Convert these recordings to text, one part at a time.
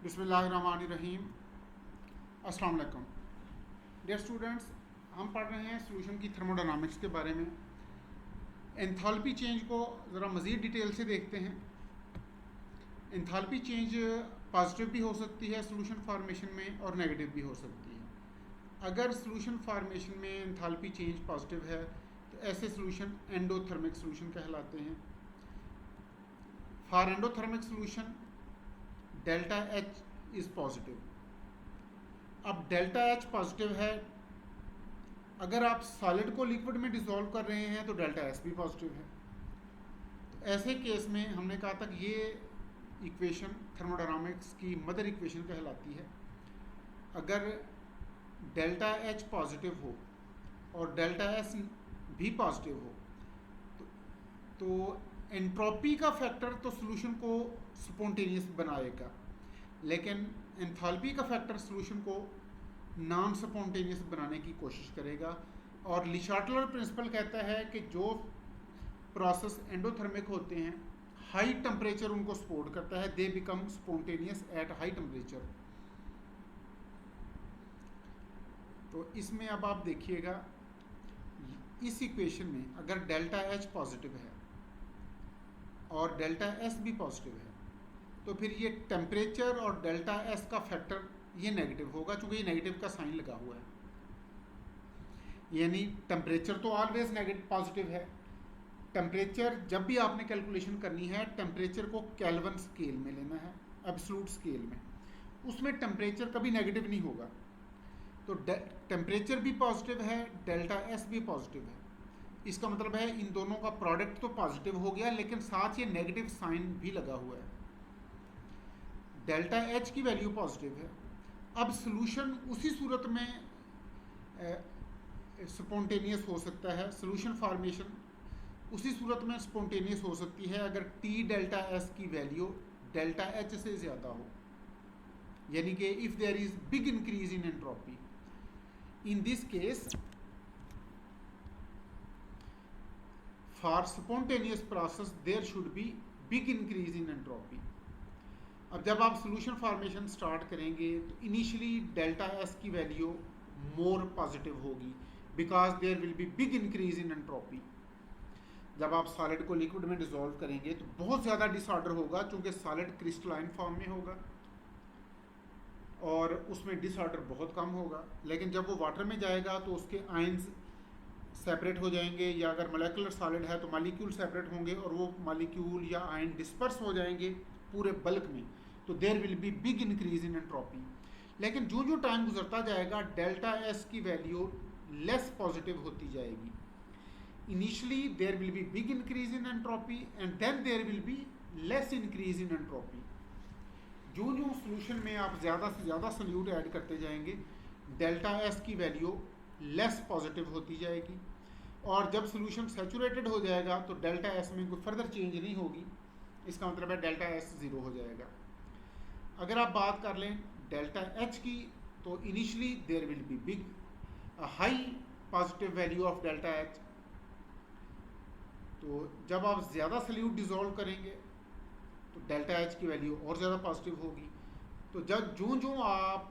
बिस्मिल्लाहिर्रहमानिर्रहीम। अस्सलाम वालेकुम डियर स्टूडेंट्स, हम पढ़ रहे हैं सोल्यूशन की थर्मोडायनामिक्स के बारे में। एंथैल्पी चेंज को ज़रा मज़ीद डिटेल से देखते हैं। एंथैल्पी चेंज पॉजिटिव भी हो सकती है सोल्यूशन फार्मेशन में और नेगेटिव भी हो सकती है। अगर सोल्यूशन फार्मेशन में एंथैल्पी चेंज पॉजिटिव है तो ऐसे सोल्यूशन एंडोथर्मिक सोल्यूशन कहलाते हैं। For endothermic solution delta H is positive. अब डेल्टा एच पॉजिटिव है, अगर आप सॉलिड को लिक्विड में डिसॉल्व कर रहे हैं तो डेल्टा एस भी पॉजिटिव है। तो ऐसे केस में हमने कहा था कि ये इक्वेशन थर्मोडायनामिक्स की मदर इक्वेशन कहलाती है। अगर डेल्टा एच पॉजिटिव हो और डेल्टा एस भी पॉजिटिव हो तो एंट्रोपी का फैक्टर तो सॉल्यूशन को स्पॉन्टेनियस बनाएगा, लेकिन एंथैल्पी का फैक्टर सॉल्यूशन को नॉन स्पॉन्टेनियस बनाने की कोशिश करेगा। और ली शार्टलर प्रिंसिपल कहता है कि जो प्रोसेस एंडोथर्मिक होते हैं हाई टेम्परेचर उनको सपोर्ट करता है, they become spontaneous at high temperature. तो इसमें अब आप देखिएगा, इस इक्वेशन में अगर डेल्टा एच पॉजिटिव है और डेल्टा एस भी पॉजिटिव है तो फिर ये टेम्परेचर और डेल्टा एस का फैक्टर ये नेगेटिव होगा, चूंकि ये नेगेटिव का साइन लगा हुआ है। यानी टेम्परेचर तो ऑलवेज नेगेटिव पॉजिटिव है। टेम्परेचर जब भी आपने कैलकुलेशन करनी है, टेम्परेचर को केल्विन स्केल में लेना है, एब्सोल्यूट स्केल में, उसमें टेम्परेचर कभी नेगेटिव नहीं होगा। तो टेम्परेचर भी पॉजिटिव है, डेल्टा एस भी पॉजिटिव है। इसका मतलब है इन दोनों का प्रोडक्ट तो पॉजिटिव हो गया, लेकिन साथ ये नेगेटिव साइन भी लगा हुआ है। डेल्टा एच की वैल्यू पॉजिटिव है। अब सॉल्यूशन उसी सूरत में स्पॉन्टेनियस हो सकता है, सॉल्यूशन फॉर्मेशन उसी सूरत में स्पॉन्टेनियस हो सकती है अगर टी डेल्टा एस की वैल्यू डेल्टा एच से ज़्यादा हो, यानी कि if there is big increase in entropy. In this case for spontaneous process there should be big increase in entropy. अब जब आप सॉल्यूशन फॉर्मेशन स्टार्ट करेंगे तो इनिशियली डेल्टा एस की वैल्यू मोर पॉजिटिव होगी because there will be big increase in entropy. जब आप solid को लिक्विड में डिसॉल्व करेंगे तो बहुत ज़्यादा डिसऑर्डर होगा, चूँकि सॉलिड क्रिस्टलाइन फॉर्म में होगा और उसमें डिसऑर्डर बहुत कम होगा। लेकिन जब वो वाटर में जाएगा तो उसके आयंस सेपरेट हो जाएंगे, या अगर मोलेकुलर सॉलिड है तो मॉलिक्यूल सेपरेट होंगे और वो मॉलिक्यूल या आयन डिस्पर्स हो जाएंगे पूरे बल्क में, तो there will be big increase in entropy. लेकिन जो जो टाइम गुजरता जाएगा डेल्टा एस की वैल्यू लेस पॉजिटिव होती जाएगी। Initially there will be big increase in entropy and then there will be less increase in entropy. जो जो सोल्यूशन में आप ज़्यादा से ज़्यादा सोल्यूट ऐड करते जाएंगे डेल्टा एस की वैल्यू लेस पॉजिटिव होती जाएगी, और जब सोल्यूशन सैचुरेटेड हो जाएगा तो डेल्टा एस में कोई फर्दर चेंज नहीं होगी। इसका मतलब है डेल्टा एस ज़ीरो हो जाएगा। अगर आप बात कर लें डेल्टा एच की तो initially there will be big high positive value of delta H. तो जब आप ज़्यादा सल्यूट डिसॉल्व करेंगे तो डेल्टा एच की वैल्यू और ज़्यादा पॉजिटिव होगी। तो जब जो जो आप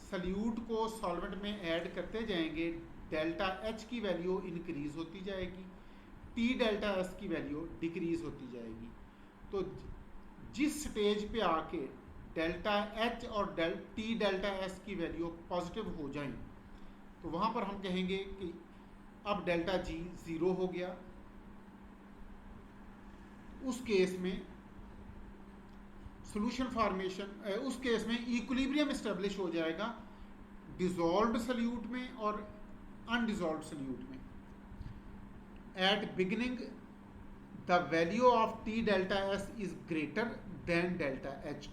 सल्यूट को सॉल्वेंट में ऐड करते जाएंगे डेल्टा एच की वैल्यू इंक्रीज होती जाएगी, टी डेल्टा एस की वैल्यू डिक्रीज होती जाएगी। तो जिस स्टेज पे आके डेल्टा एच और टी डेल्टा एस की वैल्यू पॉजिटिव हो जाए तो वहाँ पर हम कहेंगे कि अब डेल्टा जी ज़ीरो हो गया। उस केस में सॉल्यूशन फॉर्मेशन, उस केस में इक्विलिब्रियम इस्टेब्लिश हो जाएगा डिसॉल्व्ड सल्यूट में और अनडिसॉल्व्ड सल्यूट में। At beginning the value of T delta S is greater than delta H.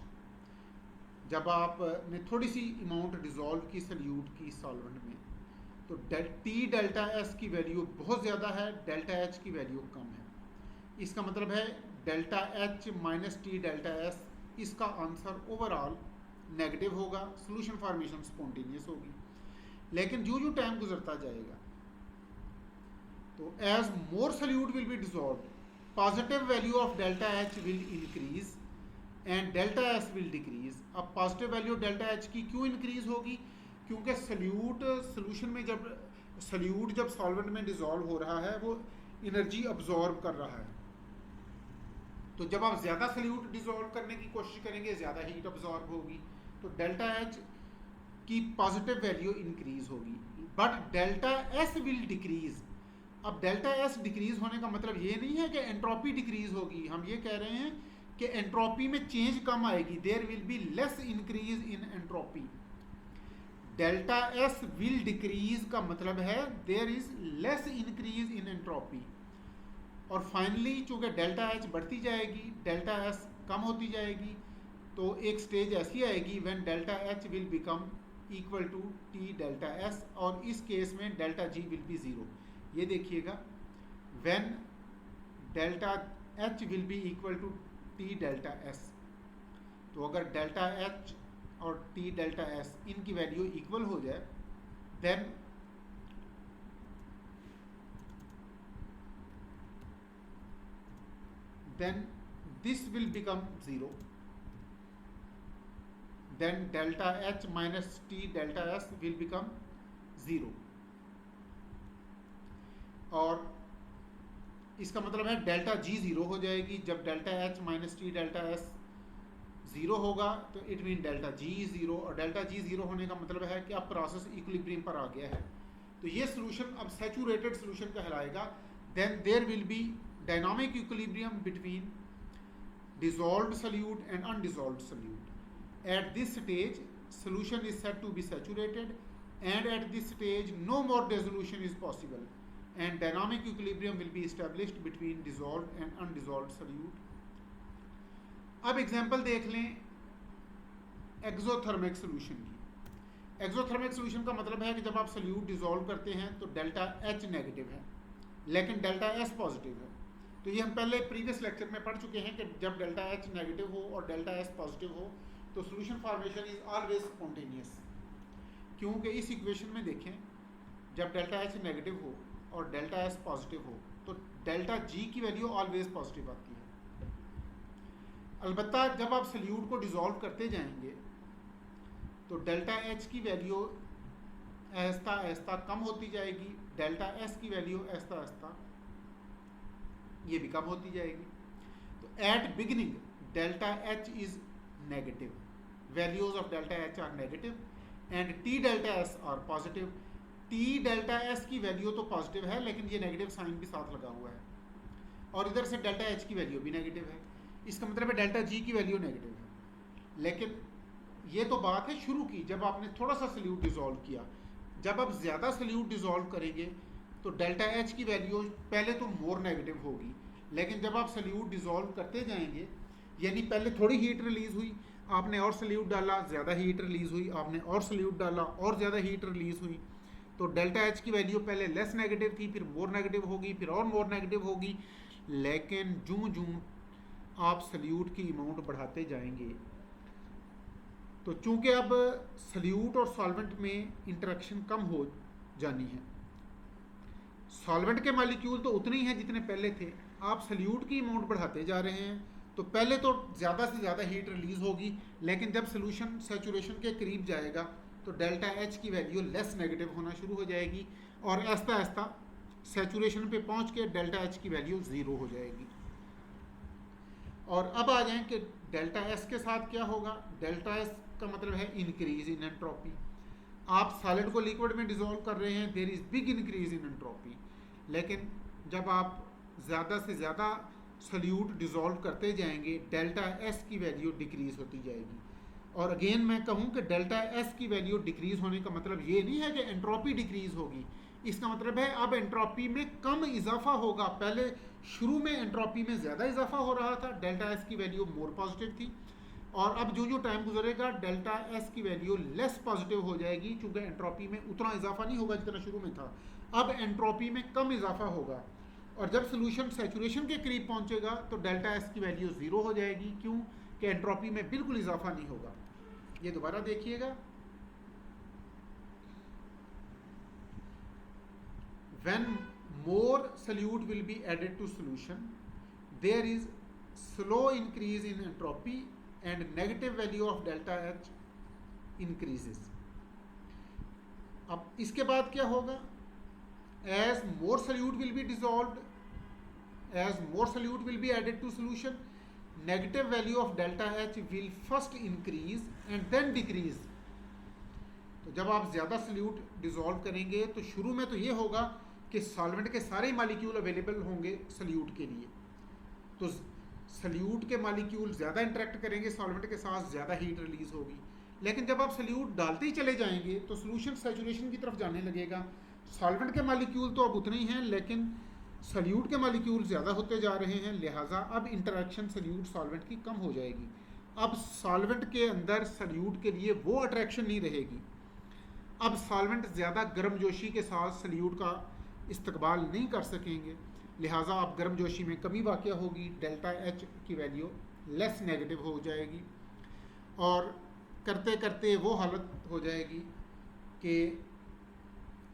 जब आपने थोड़ी सी अमाउंट डिसॉल्व की सल्यूट की सॉल्वेंट में तो टी डेल्टा एस की वैल्यू बहुत ज़्यादा है, डेल्टा एच की वैल्यू कम है। इसका मतलब है delta H minus T delta S, इसका आंसर ओवरऑल नेगेटिव होगा, सॉल्यूशन फॉर्मेशन स्पॉन्टेनियस होगी। लेकिन जो जो टाइम गुजरता जाएगा तो as more solute will be dissolve, positive value of delta H will increase and delta S will decrease. अब पॉजिटिव वैल्यू डेल्टा एच की क्यों इंक्रीज होगी? क्योंकि सल्यूट सोल्यूशन में जब सॉल्वेंट में डिजॉल्व हो रहा है वो एनर्जी अब्जॉर्ब कर रहा है, तो जब आप ज़्यादा सल्यूट डिजॉल्व करने की कोशिश करेंगे ज़्यादा हीट अब्जॉर्ब होगी, तो डेल्टा एच की पॉजिटिव वैल्यू इंक्रीज होगी, but delta S will decrease. अब डेल्टा एस डिक्रीज होने का मतलब ये नहीं है कि एंट्रोपी डिक्रीज होगी, हम ये कह रहे हैं कि एंट्रोपी में चेंज कम आएगी, there will be less increase in entropy. Delta S will decrease का मतलब है there is less increase in entropy. और फाइनली चूंकि डेल्टा एच बढ़ती जाएगी, डेल्टा एस कम होती जाएगी, तो एक स्टेज ऐसी आएगी when delta H will become equal to T delta S, और इस केस में delta G will be zero. ये देखिएगा, when delta H will be equal to T delta S, तो अगर डेल्टा एच और टी डेल्टा एस इनकी value equal हो जाए, then this will become 0, then delta H minus T delta S will become 0, और इसका मतलब है डेल्टा जी ज़ीरो हो जाएगी। जब delta H minus T delta S zero होगा तो it mean delta G zero, और डेल्टा जी ज़ीरो होने का मतलब है कि अब प्रोसेस इक्विलिब्रियम पर आ गया है, तो ये सोल्यूशन अब सैचुरेटेड सोल्यूशन कहलाएगा। Then there will be dynamic equilibrium between dissolved solute and undissolved solute. At this stage, solution is said to be saturated, and at this stage, no more dissolution is possible, and dynamic equilibrium will be established between dissolved and undissolved solute. अब example देख लें exothermic solution की। Exothermic solution का मतलब है कि जब आप सोल्यूट डिसॉल्व करते हैं तो डेल्टा एच नेगेटिव है लेकिन डेल्टा एस पॉजिटिव है। तो ये हम पहले प्रीवियस लेक्चर में पढ़ चुके हैं कि जब डेल्टा एच नेगेटिव हो और डेल्टा एस पॉजिटिव हो तो solution formation is always spontaneous, क्योंकि इस इक्वेशन में देखें जब डेल्टा एच नेगेटिव हो और डेल्टा एस पॉजिटिव हो तो डेल्टा जी की वैल्यू ऑलवेज पॉजिटिव आती है। अलबत्ता जब आप सोल्यूट को डिसॉल्व करते जाएंगे तो डेल्टा एच की वैल्यू आहिस्ता आहिस्ता कम होती जाएगी, डेल्टा एस की वैल्यू आहिस्ता आहिस्ता ये भी कम होती जाएगी। तो at beginning delta H is negative, values of delta H R negative and T delta S R positive. T delta S की वैल्यू तो पॉजिटिव है लेकिन ये नेगेटिव साइन भी साथ लगा हुआ है, और इधर से डेल्टा एच की वैल्यू भी नेगेटिव है, इसका मतलब है डेल्टा जी की वैल्यू नेगेटिव है। लेकिन ये तो बात है शुरू की, जब आपने थोड़ा सा सल्यूट डिसॉल्व किया। जब आप ज़्यादा सल्यूट डिसॉल्व करेंगे तो डेल्टा एच की वैल्यू पहले तो मोर नेगेटिव होगी, लेकिन जब आप सल्यूट डिसॉल्व करते जाएंगे, यानी पहले थोड़ी हीट रिलीज़ हुई, आपने और सल्यूट डाला ज़्यादा हीट रिलीज़ हुई, आपने और सल्यूट डाला और ज़्यादा हीट रिलीज़ हुई, तो डेल्टा एच की वैल्यू पहले लेस नेगेटिव थी, फिर मोर नेगेटिव होगी, फिर और मोर नेगेटिव होगी। लेकिन जूँ जूँ आप सल्यूट की अमाउंट बढ़ाते जाएंगे तो चूंकि अब सल्यूट और सॉल्वेंट में इंटरेक्शन कम हो जानी है, सॉल्वेंट के मॉलिक्यूल तो उतने ही हैं जितने पहले थे, आप सल्यूट की अमाउंट बढ़ाते जा रहे हैं तो पहले तो ज़्यादा से ज़्यादा हीट रिलीज़ होगी, लेकिन जब सोल्यूशन सैचुरेशन के करीब जाएगा तो डेल्टा एच की वैल्यू लेस नेगेटिव होना शुरू हो जाएगी और आहिस्ता आहिस्ता सैचुरेशन पे पहुंच के डेल्टा एच की वैल्यू ज़ीरो हो जाएगी। और अब आ जाएं कि डेल्टा एस के साथ क्या होगा। डेल्टा एस का मतलब है इंक्रीज इन एंट्रोपी। आप सॉलिड को लिक्विड में डिसॉल्व कर रहे हैं, there is big increase in entropy, लेकिन जब आप ज़्यादा से ज़्यादा सल्यूट डिसॉल्व करते जाएंगे डेल्टा एस की वैल्यू डिक्रीज होती जाएगी। और अगेन मैं कहूँ कि डेल्टा एस की वैल्यू डिक्रीज होने का मतलब ये नहीं है कि एंट्रोपी डिक्रीज होगी, इसका मतलब है अब एंट्रोपी में कम इजाफा होगा। पहले शुरू में एंट्रोपी में ज़्यादा इजाफा हो रहा था, डेल्टा एस की वैल्यू मोर पॉजिटिव थी, और अब जो जो टाइम गुजरेगा डेल्टा एस की वैल्यू लेस पॉजिटिव हो जाएगी, क्योंकि एंट्रोपी में उतना इजाफा नहीं होगा जितना शुरू में था, अब एंट्रोपी में कम इजाफा होगा। और जब सोल्यूशन सैचुरेशन के करीब पहुंचेगा तो डेल्टा एस की वैल्यू ज़ीरो हो जाएगी, क्यों कि एंट्रोपी में बिल्कुल इजाफा नहीं होगा। ये दोबारा देखिएगा, when more solute will be added to solution, there is slow increase in entropy and negative value of delta H increases. अब इसके बाद क्या होगा? As more solute will be dissolved, as more solute will be added to solution, negative value of delta H will first increase and then decrease. तो जब आप ज़्यादा salute dissolve करेंगे तो शुरू में तो ये होगा कि सॉल्वेंट के सारे मालिक्यूल अवेलेबल होंगे सल्यूट के लिए, तो सल्यूट के मालिक्यूल ज़्यादा इंटरेक्ट करेंगे सॉल्वेंट के साथ, ज़्यादा हीट रिलीज़ होगी। लेकिन जब आप सल्यूट डालते ही चले जाएंगे तो सॉल्यूशन सैचुरेशन की तरफ जाने लगेगा। सॉल्वेंट के मालिक्यूल तो अब उतने ही हैं, लेकिन सल्यूट के मालिक्यूल ज़्यादा होते जा रहे हैं, लिहाजा अब इंटरेक्शन सल्यूट सॉल्वेंट की कम हो जाएगी। अब सॉल्वेंट के अंदर सल्यूट के लिए वो अट्रैक्शन नहीं रहेगी। अब सॉल्वेंट ज़्यादा गर्मजोशी के साथ सल्यूट का इस्तकबाल नहीं कर सकेंगे, लिहाजा अब गर्मजोशी में कमी वाक़या होगी, डेल्टा एच की वैल्यू लेस नेगेटिव हो जाएगी और करते करते वो हालत हो जाएगी कि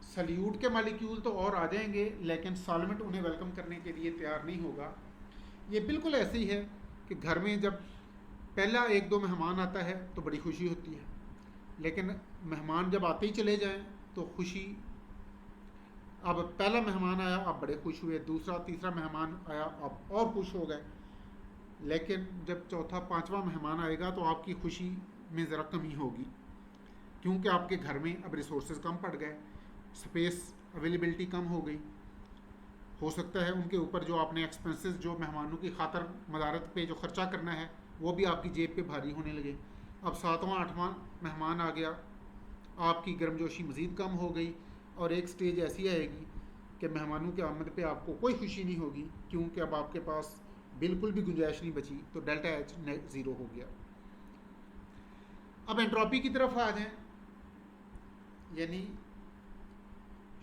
सल्यूट के मालिक्यूल तो और आ जाएंगे लेकिन सॉल्वेंट उन्हें वेलकम करने के लिए तैयार नहीं होगा। ये बिल्कुल ऐसे ही है कि घर में जब पहला एक दो मेहमान आता है तो बड़ी खुशी होती है, लेकिन मेहमान जब आते ही चले जाएं तो खुशी, अब पहला मेहमान आया आप बड़े खुश हुए, दूसरा तीसरा मेहमान आया आप और खुश हो गए, लेकिन जब चौथा पांचवा मेहमान आएगा तो आपकी खुशी में ज़रा कमी होगी, क्योंकि आपके घर में अब रिसोर्सेज कम पड़ गए, स्पेस अवेलेबिलिटी कम हो गई। हो सकता है उनके ऊपर जो आपने एक्सपेंसेस जो मेहमानों की खातर मदारत पे जो ख़र्चा करना है वो भी आपकी जेब पे भारी होने लगे। अब सातवां आठवां मेहमान आ गया, आपकी गर्मजोशी मज़ीद कम हो गई और एक स्टेज ऐसी आएगी कि मेहमानों की आमद पे आपको कोई खुशी नहीं होगी, क्योंकि अब आपके पास बिल्कुल भी गुंजाइश नहीं बची, तो डेल्टा एच ज़ीरो हो गया। अब एंट्रोपी की तरफ आ जाएं, यानी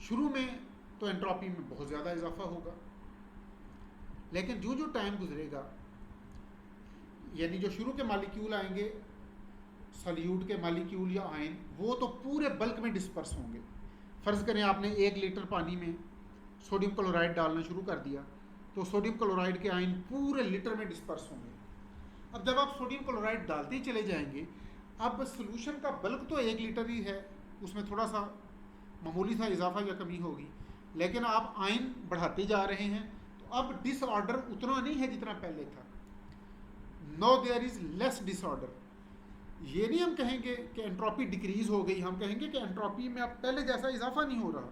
शुरू में तो एंट्रोपी में बहुत ज़्यादा इजाफा होगा, लेकिन जो जो टाइम गुजरेगा, यानी जो शुरू के मालिक्यूल आएंगे सल्यूट के मालिक्यूल या आयन, वो तो पूरे बल्क में डिस्पर्स होंगे। फ़र्ज़ करें आपने 1 लीटर पानी में सोडियम क्लोराइड डालना शुरू कर दिया, तो सोडियम क्लोराइड के आयन पूरे लीटर में डिस्पर्स होंगे। अब जब आप सोडियम क्लोराइड डालते ही चले जाएंगे, अब सोल्यूशन का बल्क तो 1 लीटर ही है, उसमें थोड़ा सा मामूली सा इजाफा या कमी होगी, लेकिन आप आयन बढ़ाते जा रहे हैं तो अब डिसऑर्डर उतना नहीं है जितना पहले था। No there is less disorder. ये नहीं हम कहेंगे कि एंट्रोपी डिक्रीज हो गई, हम कहेंगे कि एंट्रोपी में अब पहले जैसा इजाफा नहीं हो रहा।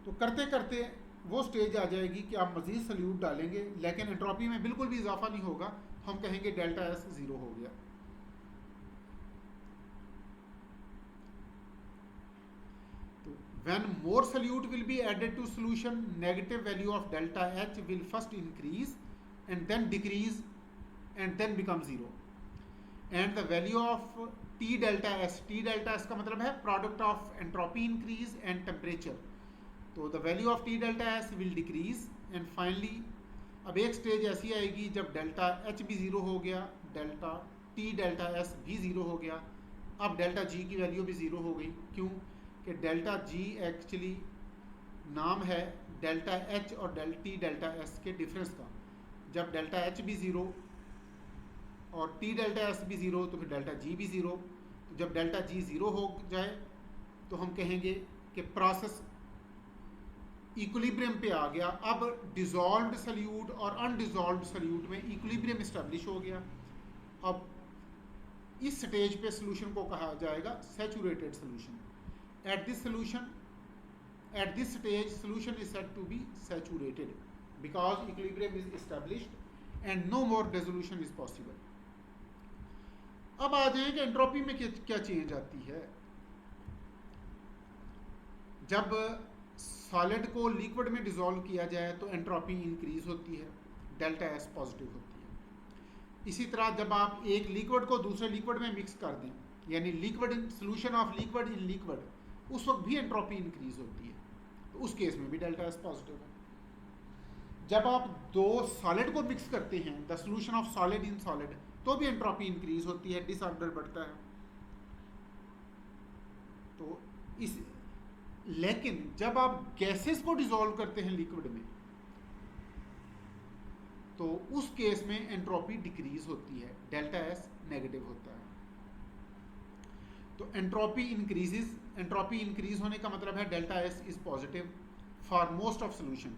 तो करते करते वो स्टेज आ जाएगी कि आप मज़ीद सल्यूट डालेंगे लेकिन एंट्रोपी में बिल्कुल भी इजाफा नहीं होगा, हम कहेंगे डेल्टा एस ज़ीरो हो गया। तो when more solute will be added to solution, negative value of delta H will first increase and then decrease and then become zero. And the value of T delta S का मतलब है product of entropy increase and temperature, तो the value of T delta S will decrease and finally अब एक stage ऐसी आएगी जब delta H भी ज़ीरो हो गया, डेल्टा टी डेल्टा एस भी ज़ीरो हो गया, अब डेल्टा जी की वैल्यू भी ज़ीरो हो गई। क्यों कि डेल्टा जी एक्चुअली नाम है डेल्टा एच और टी डेल्टा एस के डिफरेंस का। जब डेल्टा एच भी ज़ीरो और टी डेल्टा एस भी ज़ीरो तो फिर डेल्टा जी भी ज़ीरो। तो जब डेल्टा जी ज़ीरो हो जाए तो हम कहेंगे कि प्रोसेस इक्विलिब्रियम पे आ गया। अब डिज़ोल्व्ड सल्यूट और अनडिज़ोल्व्ड सल्यूट में इक्विलिब्रियम इस्टेब्लिश हो गया। अब इस स्टेज पे सॉल्यूशन को कहा जाएगा saturated solution. At this stage solution is said to be saturated because equilibrium is established and no more dissolution is possible. अब आ जाएंगे एंट्रोपी में क्या चेंज आती है। जब सॉलिड को लिक्विड में डिसॉल्व किया जाए तो एंट्रोपी इंक्रीज होती है, डेल्टा एस पॉजिटिव होती है। इसी तरह जब आप एक लिक्विड को दूसरे लिक्विड में मिक्स कर दें, यानी liquid in solution of liquid in liquid, उस वक्त भी एंट्रोपी इंक्रीज होती है, तो उस केस में भी डेल्टा एस पॉजिटिव है। जब आप दो सॉलिड को मिक्स करते हैं, the solution of solid in solid, तो भी एंट्रोपी इंक्रीज होती है, डिसऑर्डर बढ़ता है। तो इस लेकिन जब आप गैसेस को डिसॉल्व करते हैं लिक्विड में, तो उस केस में एंट्रोपी डिक्रीज होती है, डेल्टा एस नेगेटिव होता है। तो एंट्रोपी इंक्रीज होने का मतलब है delta S is positive for most of solution.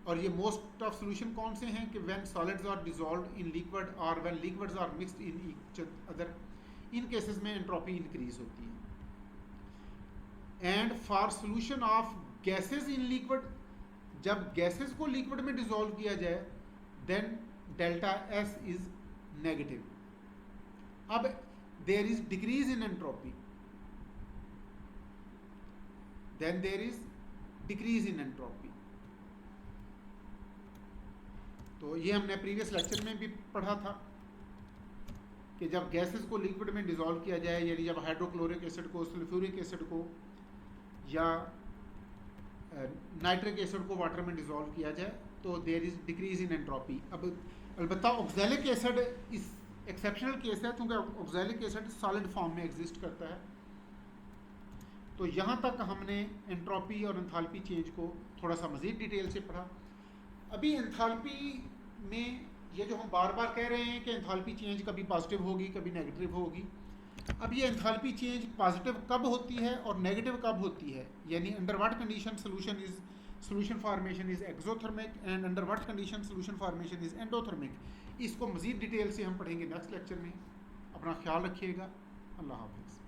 और ये मोस्ट ऑफ सोल्यूशन कौन से हैं कि when solids are dissolved in liquid और when liquids are mixed in each other, in cases में एंट्रोपी इंक्रीज होती है। And for solution of gases in liquid, जब गैसेस को लिक्विड में डिसॉल्व किया जाए then delta S is negative. अब there is decrease in entropy, then there is decrease in entropy. तो ये हमने प्रीवियस लेक्चर में भी पढ़ा था कि जब गैसेस को लिक्विड में डिसॉल्व किया जाए, यानी जब हाइड्रोक्लोरिक एसिड को, सल्फ्यूरिक एसिड को या नाइट्रिक एसिड को वाटर में डिसॉल्व किया जाए तो there is decrease in entropy. अब अलबत्ता ऑक्सैलिक एसिड इस एक्सेप्शनल केस है क्योंकि ऑक्सैलिक एसिड सॉलिड फॉर्म में एग्जिस्ट करता है। तो यहाँ तक हमने एंट्रोपी और एंथैल्पी चेंज को थोड़ा सा मज़ीद डिटेल से पढ़ा। अभी एंथैल्पी में ये जो हम बार बार कह रहे हैं कि एंथैल्पी चेंज कभी पॉजिटिव होगी कभी नेगेटिव होगी, अब ये एंथैल्पी चेंज पॉजिटिव कब होती है और नेगेटिव कब होती है, यानी under what condition solution formation is exothermic and under what condition solution formation is endothermic, इसको मज़ीद डिटेल से हम पढ़ेंगे नेक्स्ट लेक्चर में। अपना ख्याल रखिएगा। अल्लाह हाफ़िज़।